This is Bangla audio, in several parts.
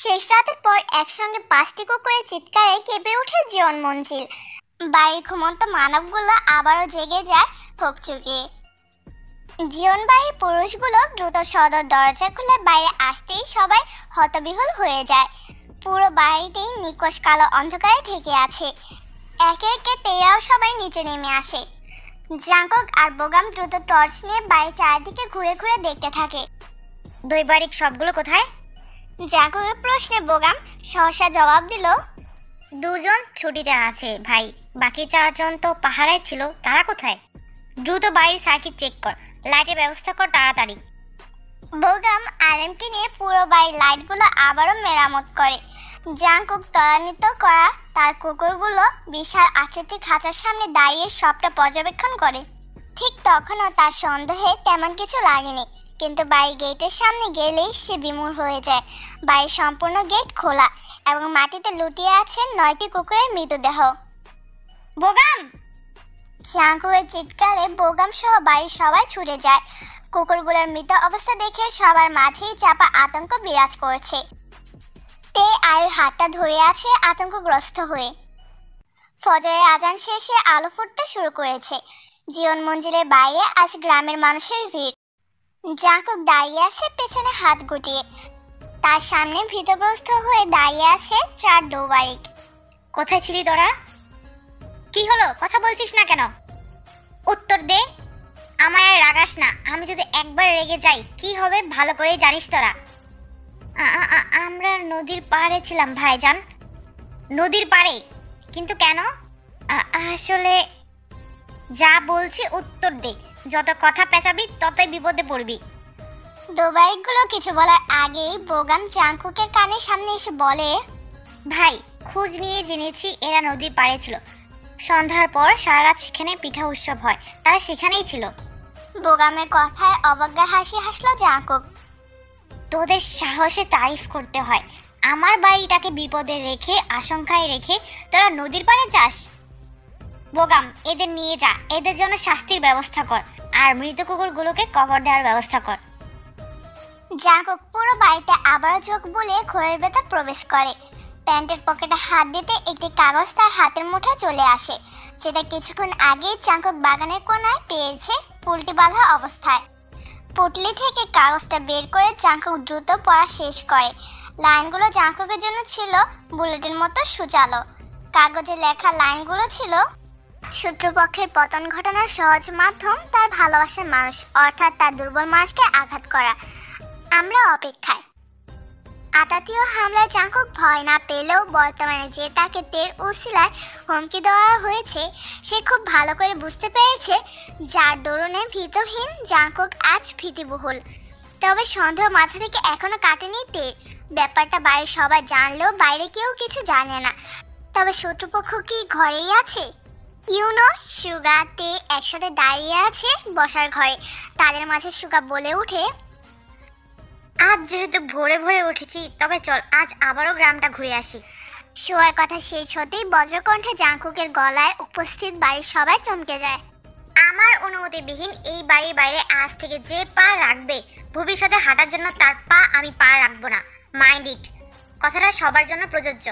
শেষ রাতের পর একসঙ্গে 5টি কুকুরের চিৎকারে কেঁপে ওঠে জীবন মঞ্জিল। বাড়ির ঘুমন্ত মানবগুলো আবারও জেগে যায় হকচকিয়ে। জীবন বাড়ির পুরুষগুলো দ্রুত সদর দরজা খুলে বাইরে আসতেই সবাই হতবিহ্বল হয়ে যায়। পুরো বাড়িটি নিকষ কালো অন্ধকারে ঢেকে আছে। একে একে তেরাও সবাই নিচে নেমে আসে। জাঙ্কক আর বোগাম দ্রুত টর্চ নিয়ে বাড়ির চারিদিকে ঘুরে ঘুরে দেখতে থাকে। দৈবারিক সবগুলো কোথায়? জাঙ্কুকের প্রশ্নে বোগাম সহসা জবাব দিল, 2জন ছুটিতে আছে ভাই, বাকি 4জন তো পাহারায় ছিল, তারা কোথায়? দ্রুত বাড়ির সার্কিট চেক কর, লাইটের ব্যবস্থা কর তাড়াতাড়ি। বোগাম আরএমকে নিয়ে পুরো বাড়ির লাইটগুলো আবারও মেরামত করে। জাঙ্কুক ত্বরান্বিত করা তার কুকুরগুলো বিশাল আকৃতির খাঁচার সামনে দাঁড়িয়ে সবটা পর্যবেক্ষণ করে। ঠিক তখনও তার সন্দেহে তেমন কিছু লাগেনি, কিন্তু বাড়ির গেটের সামনে গেলেই সে বিমূঢ় হয়ে যায়। বাড়ির সম্পূর্ণ গেট খোলা এবং মাটিতে লুটিয়ে আছে 9টি কুকুরের মৃতদেহ। বোগাম! জাঙ্কুকের চিৎকারে বোগাম সহ বাড়ির সবাই ছুটে যায়। কুকুরগুলোর মৃত অবস্থা দেখে সবার মাঝেই চাপা আতঙ্ক বিরাজ করছে। তে আয়ুর হাতটা ধরে আছে আতঙ্কগ্রস্ত হয়ে। ফজরের আজান শেষে আলো ফুটতে শুরু করেছে। জীবন মঞ্জিলের বাইরে আজ গ্রামের মানুষের ভিড়। জাঙ্কুক দাঁড়িয়ে আছে পেছনে হাত গুটিয়ে। তার সামনে ভীতগ্রস্ত হয়ে দাঁড়িয়ে আছে 4 দৈবারিক। কোথায় ছিলি তোরা? কি হলো, কথা বলছিস না কেন? উত্তর দে। আমায় আর রাগাস না, আমি যদি একবার রেগে যাই কি হবে ভালো করেই জানিস তোরা। আমরা নদীর পাড়ে ছিলাম ভাইজান। নদীর পাড়ে? কিন্তু কেন? আসলে যা বলছি উত্তর দে, যত কথা পেঁচাবি ততই বিপদে পড়বি। দৈবারিকগুলো কিছু বলার আগেই বোগাম জাঙ্কুকের কানের সামনে এসে বলে, ভাই, খোঁজ নিয়ে জেনেছি এরা নদীর পাড়ে ছিল। সন্ধ্যার পর সারা রাত সেখানে পিঠা উৎসব হয়, তারা সেখানেই ছিল। বোগামের কথায় অবজ্ঞার হাসি হাসলো জাঙ্কুক। তোদের সাহসে তারিফ করতে হয়। আমার বাড়িটাকে বিপদে রেখে, আশঙ্কায় রেখে তোরা নদীর পাড়ে যাস? বোগাম, এদের নিয়ে যা, এদের জন্য শাস্তির ব্যবস্থা কর, আর মৃত কুকুরগুলোকে কবর দেওয়ার ব্যবস্থা কর। জাঙ্কুক পুরো বাড়িতে আবারও চোখ বুলিয়ে ঘরের ভেতর প্রবেশ করে। প্যান্টের পকেটে হাত দিতে একটি কাগজ তার হাতের মুঠে চলে আসে, যেটা কিছুক্ষণ আগে জাঙ্কুক বাগানের কোনায় পেয়েছে পুলটি বাঁধা অবস্থায়। পুটলি থেকে কাগজটা বের করে জাঙ্কুক দ্রুত পড়া শেষ করে। লাইনগুলো জাঙ্কুকের জন্য ছিল বুলেটের মতো সুচালো। কাগজে লেখা লাইনগুলো ছিল, শত্রুপক্ষের পতন ঘটানোর সহজ মাধ্যম তার ভালোবাসার মানুষ, অর্থাৎ তার দুর্বল মানুষকে আঘাত করা। আমরা অপেক্ষায়। আতাতীয় হামলায় জাঙ্কুক ভয় না পেলেও বর্তমানে যে তাকে টের উসিলায় হুমকি দেওয়া হয়েছে, সে খুব ভালো করে বুঝতে পেরেছে যার দরুনে ভীতহীন জাঙ্কুক আজ ভীতিবহুল। তবে সন্দেহ মাথা থেকে এখনো কাটেনি টের। ব্যাপারটা বাড়ির সবাই জানলেও বাইরে কেউ কিছু জানে না। তবে শত্রুপক্ষ কি ঘরেই আছে? ইউনো, সুগা, তে একসাথে দাঁড়িয়ে আছে বসার ঘরে। তাদের মাঝে সুগা বলে ওঠে, আজ যেহেতু ভোরে ভোরে উঠেছি, তবে চল আজ আবারও গ্রামটা ঘুরে আসি। শোয়ার কথা শেষ হতেই বজ্রকণ্ঠে জাঙ্কুকের গলায় উপস্থিত বাড়ির সবাই চমকে যায়। আমার অনুমতিবিহীন এই বাড়ির বাইরে আজ থেকে যে পা রাখবে, ভবিষ্যতে হাঁটার জন্য তার পা আমি পা রাখবো না। Mind it. কথাটা সবার জন্য প্রযোজ্য।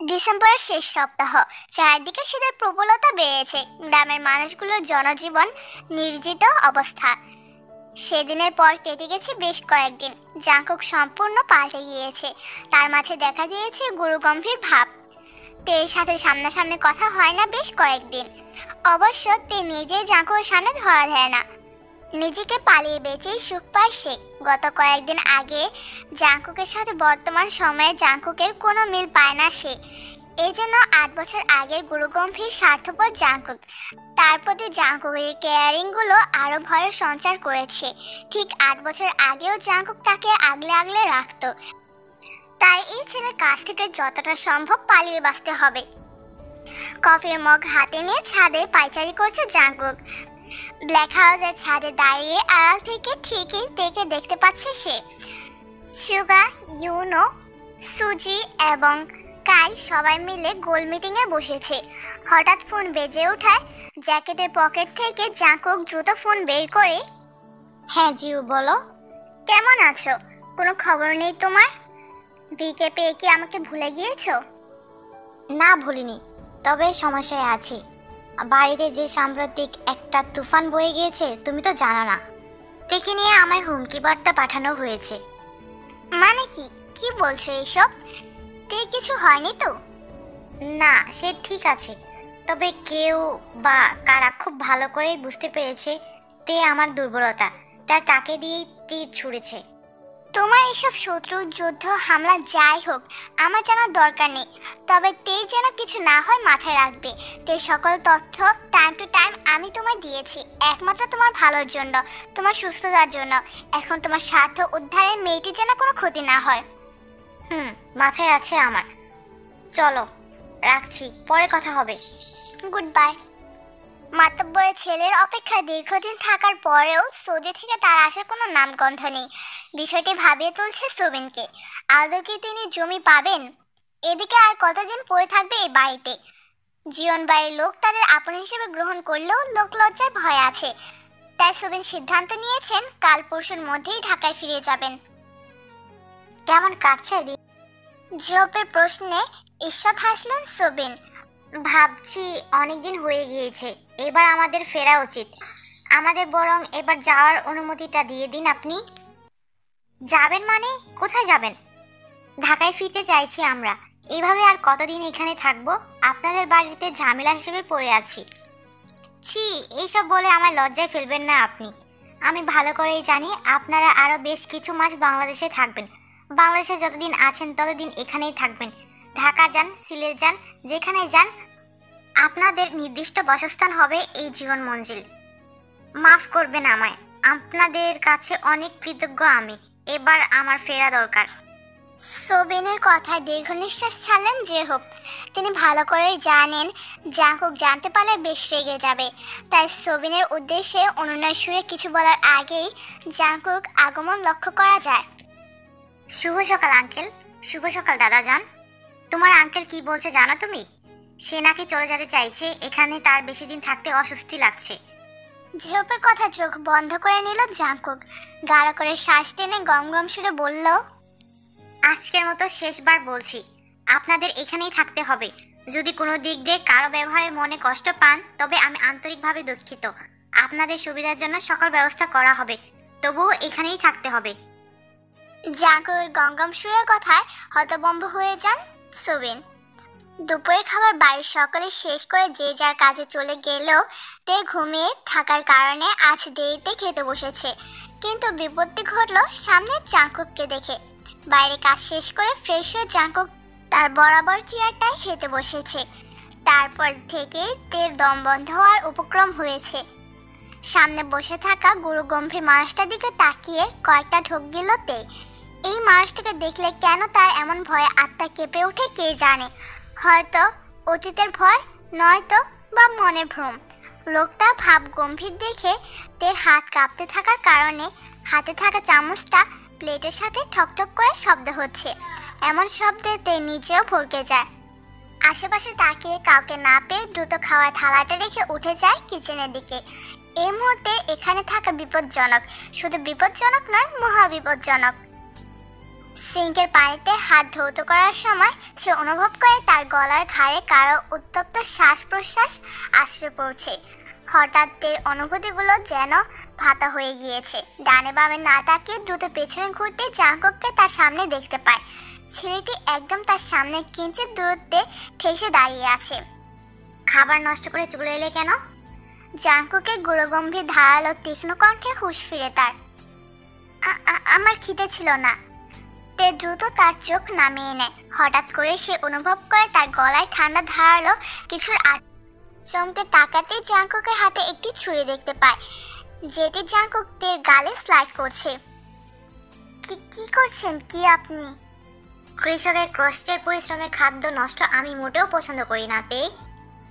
ডিসেম্বরের শেষ সপ্তাহ। চারদিকে শীতের প্রবলতা বেড়েছে। গ্রামের মানুষগুলোর জনজীবন নির্জিত অবস্থা। সেদিনের পর কেটে গেছে বেশ কয়েকদিন। জাঙ্কুক সম্পূর্ণ পাল্টে গিয়েছে। তার মাঝে দেখা দিয়েছে গুরুগম্ভীর ভাব। তের সাথে সামনাসামনি কথা হয় না বেশ কয়েকদিন। অবশ্য তে নিজেই জাঙ্কুকের সামনে ধরা দেয় না। নিজেকে পালিয়ে বেঁচেই সুখ পায় সে। গত কয়েকদিন আগে জাঙ্কুকের সাথে বর্তমান সময়ে জাঙ্কুকের কোনো মিল পায় না সে। এই জন্য 8 বছর আগের গুরুগম্ভীর স্বার্থপর জাঙ্কুক, তার প্রতি জাঙ্কুকের কেয়ারিংগুলো আরও ভয়ের সঞ্চার করেছে। ঠিক 8 বছর আগেও জাঙ্কুক তাকে আগলে আগলে রাখত। তাই এই ছেলের কাছ থেকে যতটা সম্ভব পালিয়ে বাঁচতে হবে। কফির মগ হাতে নিয়ে ছাদে পায়চারি করছে জাঙ্কুক। ব্ল্যাক হাউসের ছাদে দাঁড়িয়ে আড়াল থেকে ঠিকই তেকে দেখতে পাচ্ছে সে। সুগা, ইউনো, সুজি এবং কাই সবাই মিলে গোল মিটিংয়ে বসেছে। হঠাৎ ফোন বেজে ওঠায় জ্যাকেটের পকেট থেকে জাঙ্কুক দ্রুত ফোন বের করে, হ্যাঁ জিউ বলো। কেমন আছো? কোনো খবর নেই তোমার? দিকে পেয়ে কি আমাকে ভুলে গিয়েছো? না ভুলিনি, তবে সমস্যায় আছি। বাড়িতে যে সাম্প্রতিক একটা তুফান বয়ে গিয়েছে তুমি তো জানো না, দেখে নিয়ে আমায় হুমকি বার্তা পাঠানো হয়েছে। মানে কি কি বলছো এসব? কিছু হয়নি তো? না সে ঠিক আছে, তবে কেউ বা কারা খুব ভালো করেই বুঝতে পেরেছে আমার দুর্বলতা, তার তাকে দিয়েই তীর ছুঁড়েছে। তোমার এসব শত্রু যুদ্ধ হামলা যাই হোক আমার জানার দরকার নেই, তবে যেন কিছু না হয় মাথায় রাখবে। সকল তথ্য টাইম টু টাইম আমি তোমায় দিয়েছি, একমাত্র তোমার ভালোর জন্য, তোমার সুস্থতার জন্য। এখন তোমার স্বার্থ উদ্ধারে মেয়েটির যেন কোনো ক্ষতি না হয়। মাথায় আছে আমার। চলো রাখছি, পরে কথা হবে। Good bye. মাতব্বরের ছেলের অপেক্ষায় দীর্ঘদিন থাকার পরেও সৌদি থেকে তার আসার কোনো নামগন্ধ নেই। বিষয়টি ভাবিয়ে তুলছে সুবিনকে। আদৌ কি তিনি জমি পাবেন? এদিকে আর কতদিন পড়ে থাকবে এই বাড়িতে? জীবন বাড়ির লোক তাদের আপন হিসেবে গ্রহণ করলেও লোকলজ্জার ভয় আছে। তাই সুবিন সিদ্ধান্ত নিয়েছেন কাল পরশুর মধ্যেই ঢাকায় ফিরে যাবেন। কেমন কাটছে? জিওপের প্রশ্নে ঈষৎ হাসলেন সুবিন। ভাবছি অনেকদিন হয়ে গিয়েছে, এবার আমাদের ফেরা উচিত। আমাদের বরং এবার যাওয়ার অনুমতিটা দিয়ে দিন আপনি। যাবেন মানে? কোথায় যাবেন? ঢাকায় ফিরতে চাইছি আমরা। এইভাবে আর কতদিন এখানে থাকবো? আপনাদের বাড়িতে ঝামেলা হিসেবে পড়ে আছি। ছি, এইসব বলে আমার লজ্জায় ফেলবেন না আপনি। আমি ভালো করেই জানি আপনারা আরও বেশ কিছু মাস বাংলাদেশে থাকবেন। বাংলাদেশে যতদিন আছেন ততদিন এখানেই থাকবেন। ঢাকা যান, সিলেট যান, যেখানে যান আপনাদের নির্দিষ্ট বাসস্থান হবে এই জীবন মঞ্জিল। মাফ করবেন আমায়, আপনাদের কাছে অনেক কৃতজ্ঞ আমি। এবার আমার ফেরা দরকার। সুবিনের কথায় দীর্ঘ নিঃশ্বাস ছাড়লেন জেহব। তিনি ভালো করেই জানেন জাঙ্কুক জানতে পারলে বেশ রেগে যাবে। তাই সুবিনের উদ্দেশ্যে অনুনয় সুরে কিছু বলার আগেই জাঙ্কুক আগমন লক্ষ্য করা যায়। শুভ সকাল আঙ্কেল। শুভ সকাল দাদা যান। তোমার আঙ্কেল কি বলছে জানো তুমি? সে নাকি চলে যেতে চাইছে, এখানে তার বেশি দিন থাকতে অস্বস্তি লাগছে। জেহবের কথা চোখ বন্ধ করে নিল জাঙ্কুক। গাঢ় করে শ্বাস টেনে গম গম সুরে বলল, আজকের মতো শেষবার বলছি, আপনাদের এখানেই থাকতে হবে। যদি কোনো দিক দিয়ে কারো ব্যবহারে মনে কষ্ট পান তবে আমি আন্তরিকভাবে দুঃখিত। আপনাদের সুবিধার জন্য সকল ব্যবস্থা করা হবে, তবুও এখানেই থাকতে হবে। জাঙ্কুকের গঙ্গম সুরের কথায় হতভম্ব হয়ে যান সুবিন। দুপুরে খাবার বাড়ির সকলে শেষ করে যে যার কাজে চলে গেলেও ঘুমিয়ে থাকার কারণে আজ দেরিতে খেতে বসেছে। কিন্তু বিপত্তি ঘটল সামনে জাঙ্কুককে দেখে। বাইরে কাজ শেষ করে ফ্রেশ হয়ে জাঙ্কুক তার বরাবর চেয়ারটায় খেতে বসেছে। তারপর থেকে দম বন্ধ হওয়ার উপক্রম হয়েছে। সামনে বসে থাকা গুরু গম্ভীর মানুষটার দিকে তাকিয়ে কয়েকটা ঢোক গেল এই মানুষটাকে দেখলে কেন তার এমন ভয়ে আত্মা কেঁপে ওঠে কে জানে। হয়তো অতীতের ভয়, নয়তো বা মনের ভ্রম। লোকটা ভাব গম্ভীর দেখে হাত কাঁপতে থাকার কারণে হাতে থাকা চামচটা প্লেটের সাথে ঠকঠক করে শব্দ হচ্ছে। এমন শব্দে নিজেও ভরকে যায়। আশেপাশে তাকিয়ে কাউকে না পেয়ে দ্রুত খাওয়ার থালাটা রেখে উঠে যায় কিচেনের দিকে। এই মুহূর্তে এখানে থাকা বিপজ্জনক, শুধু বিপজ্জনক নয়, মহা বিপজ্জনক। সিঙ্কের পানিতে হাত ধৌত করার সময় সে অনুভব করে তার গলার ঘাড়ে কারো উত্তপ্ত শ্বাস প্রশ্বাস আশ্রয় পড়ছে। হঠাৎ অনুভূতিগুলো যেন ভাতা হয়ে গিয়েছে। ডানে বামে না তাকিয়ে দ্রুত পেছনে ঘুরতে জাঙ্কুককে তার সামনে দেখতে পায়। ছেলেটি একদম তার সামনে কিঞ্চিত দূরত্বে ঠেসে দাঁড়িয়ে আছে। খাবার নষ্ট করে চলে এলে কেন? জাঙ্কুকের গুরুগম্ভীর ধারালো তীক্ষ্ণ কণ্ঠে হুঁশ ফিরে তার। আমার খিদে ছিল না। দ্রুত তার চোখ নামিয়ে নেয়। হঠাৎ করে সে অনুভব করে তার গলায় ঠান্ডা ধারালো কিছুর চমকে তাকাতে জাঙ্কুকের হাতে একটি ছুরি দেখতে পায়, যেটি জাঙ্কুকের গালে স্লাইড করছে। কি করছেন কি আপনি? কৃষকের কষ্টের পরিশ্রমের খাদ্য নষ্ট আমি মোটেও পছন্দ করি না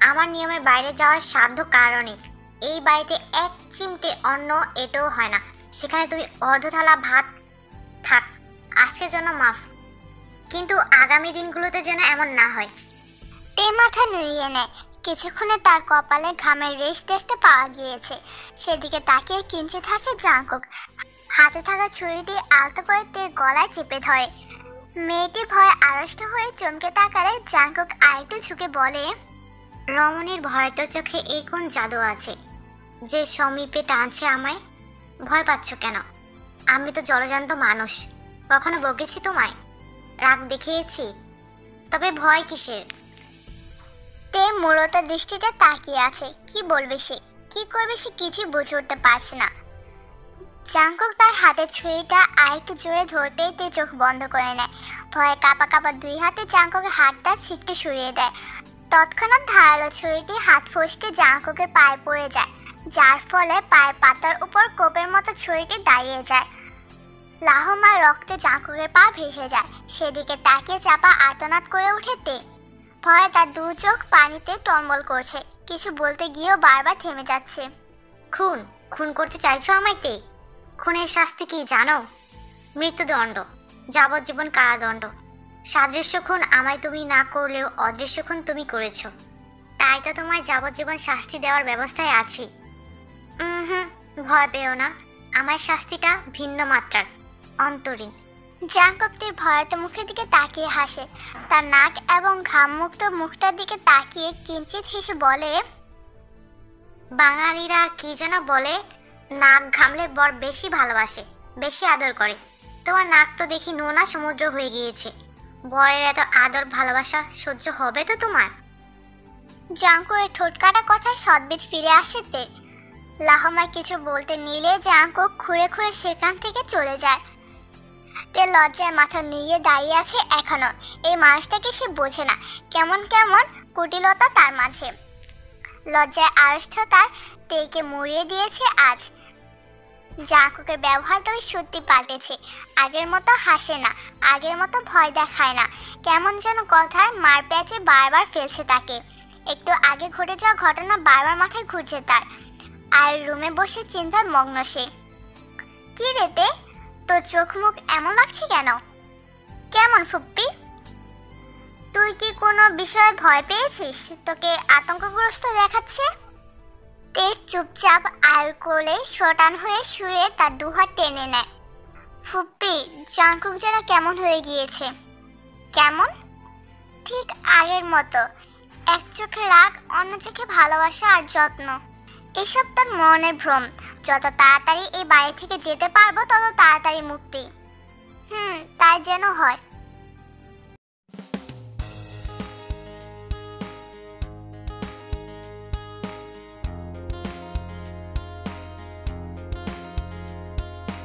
আমার নিয়মের বাইরে যাওয়ার সাধ্য কারণে এই বাড়িতে এক চিমটে অন্ন এটাও হয় না। সেখানে তুমি অর্ধ থালা ভাত। থাক, আজকের জন্য মাফ, কিন্তু আগামী দিনগুলোতে যেন এমন না হয়। মাথা নুড়িয়ে নেয়। কিছুক্ষণে তার কপালে ঘামের রেশ দেখতে পাওয়া গিয়েছে। সেদিকে তাকিয়ে কিঞ্চিত হাসে জাঙ্কুক। হাতে থাকা ছুরিটি আলতো করে গলায় চেপে ধরে। মেয়েটি ভয়ে আড়ষ্ট হয়ে চমকে তাকালে জাঙ্কুক আরেকটু ঝুঁকে বলে, রমণীর ভয়তো চোখে এই কোন জাদু আছে যে সমীপে টানছে আমায়? ভয় পাচ্ছ কেন? আমি তো জলজান্ত মানুষ, কখনো বকেছি তোমায়? রাগ দেখিয়েছি? তবে ভয় কিসের? তে মূলত দৃষ্টিতে তাকিয়ে আছে। কি বলবে সে, কি করবে সে কিছুই বুঝে উঠতে পারছে না। জাঙ্কুক তার হাতের ছুরিটা আরেকটু জোরে ধরতেই তে চোখ বন্ধ করে নেয়। ভয়ে কাঁপা কাঁপা দুই হাতে জাঙ্কুকের হাতটা ছিটকে সরিয়ে দেয়। তৎক্ষণাৎ ধারালো ছুরিটি হাত ফসকে জাঙ্কুকের পায়ে পড়ে যায়, যার ফলে পায়ের পাতার উপর কোপের মতো ছুরিটি দাঁড়িয়ে যায়। লাহমার রক্তে জাঙ্কুকের পা ভেসে যায়। সেদিকে তাকিয়ে চাপা আর্তনাদ করে ওঠে তে। ভয়ে তার দু চোখ পানিতে টলমল করছে, কিছু বলতে গিয়েও বারবার থেমে যাচ্ছে। খুন খুন করতে চাইছো আমায় তে? খুনের শাস্তি কি জানো? মৃত্যুদণ্ড, যাবজ্জীবন কারাদণ্ড। সাদৃশ্য খুন আমায় তুমি না করলেও অদৃশ্য খুন তুমি করেছ, তাই তো তোমায় যাবজ্জীবন শাস্তি দেওয়ার ব্যবস্থায় আছি। হুম, ভয় পেও না, আমার শাস্তিটা ভিন্ন মাত্রার, অন্তরীণ। জাঙ্কুকটির ভয়াত মুখের দিকে তাকিয়ে হাসে। তার নাক এবং ঘামমুক্ত মুখটার দিকে তাকিয়ে কিঞ্চিত হেসে বলে, বাঙালিরা কি যেন বলে, নাক ঘামলে বর বেশি ভালোবাসে, বেশি আদর করে। তোমার নাক তো দেখি নোনা সমুদ্র হয়ে গিয়েছে। বরের এত আদর ভালোবাসা সহ্য হবে তো তোমার? জাঙ্কুকের ঠোঁটকাটা কথায় সদ্বিদ ফিরে আসে তে। লাহমায় কিছু বলতে নিলে জাঙ্কুক খুঁড়ে খুঁড়ে সেখান থেকে চলে যায়। তে লজ্জায় মাথা নুইয়ে দাঁড়িয়ে আছে এখনো। এই মানুষটাকে সে বোঝে না, কেমন কেমন কুটিলতা তার মাঝে। লজ্জায় আড়ষ্টতার তেকে মুড়িয়ে দিয়েছে আজ। জাঙ্কুকের ব্যবহার তবে সত্যি পাল্টেছে। আগের মতো হাসে না, আগের মতো ভয় দেখায় না। কেমন যেন কথার মার প্যাচে বারবার ফেলছে তাকে। একটু আগে ঘটে যাওয়া ঘটনা বারবার মাথায় ঘুরছে তার। আর রুমে বসে চিন্তায় মগ্ন সে। কি রেতে, তোর চোখ মুখ এমন লাগছে কেন? কেমন ফুপ্পি, তুই কি কোনো বিষয়ে ভয় পেয়েছিস? তোকে আতঙ্কগ্রস্ত দেখাচ্ছে। তে চুপচাপ আয়ের কোলে শটান হয়ে শুয়ে তার দুহাত টেনে নেয়। ফুপ্পি, জাঙ্কুক যেন কেমন হয়ে গিয়েছে। কেমন? ঠিক আগের মতো, এক চোখে রাগ, অন্য চোখে ভালোবাসা আর যত্ন। এসব তার মনের ভ্রম। যত তাড়াতাড়ি এই বাড়ি থেকে যেতে পারবো তত তাড়াতাড়ি মুক্তি। তাই যেন হয়।